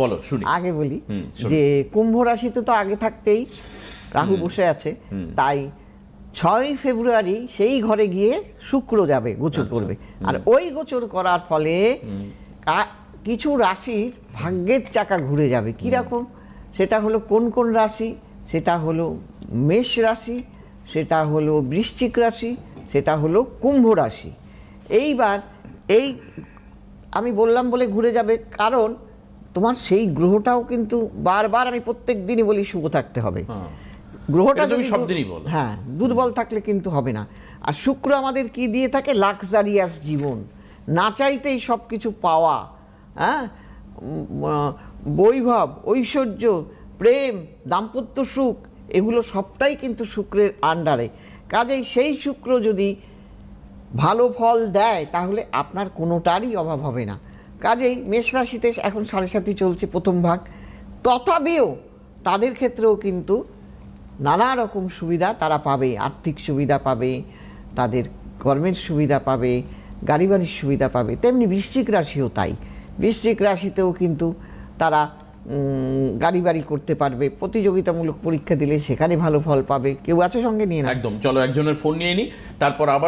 বলো শুনি। আগে বলি যে কুম্ভ রাশিতে তো আগে থাকতেই রাহু বসে আছে, তাই 6ই ফেব্রুয়ারি সেই ঘরে গিয়ে শুক্র যাবে, গোচর করবে। আর ওই গোচর করার ফলে কিছু রাশির ভাগ্যের চাকা ঘুরে যাবে। কিরকম? সেটা হলো কোন কোন রাশি? সেটা হলো মেষ রাশি, সেটা হলো বৃশ্চিক রাশি, সেটা হলো কুম্ভ রাশি। এইবার এই আমি বললাম বলে ঘুরে যাবে, কারণ তোমার সেই গ্রহটাও কিন্তু বারবার আমি প্রত্যেক দিনই বলি শুভ থাকতে হবে। গ্রহটা তুমি সব দিনই বলো। হ্যাঁ, দুর্বল থাকলে কিন্তু হবে না। আর শুক্র আমাদের কি দিয়ে থাকে? লাক্সারিয়াস জীবন, না চাইতেই সব কিছু পাওয়া, হ্যাঁ, বৈভব, ঐশ্বর্য, প্রেম, দাম্পত্য সুখ, এগুলো সবটাই কিন্তু শুক্রের আন্ডারে। কাজেই সেই শুক্র যদি ভালো ফল দেয় তাহলে আপনার কোনোটারই অভাব হবে না। কাজেই মেষ রাশিতে এখন 7.5 চলছে প্রথম ভাগ, তথাপিও তাদের ক্ষেত্রেও কিন্তু নানা রকম সুবিধা তারা পাবে। আর্থিক সুবিধা পাবে, তাদের কর্মের সুবিধা পাবে, গাড়ি বাড়ির সুবিধা পাবে। তেমনি বৃশ্চিক রাশিও তাই। বৃশ্চিক রাশিতেও কিন্তু তারা গাড়ি বাড়ি করতে পারবে, প্রতিযোগিতামূলক পরীক্ষা দিলে সেখানে ভালো ফল পাবে। কেউ আছে সঙ্গে নিয়ে না? একদম, চলো একজনের ফোন নিয়ে নি, তারপর আবার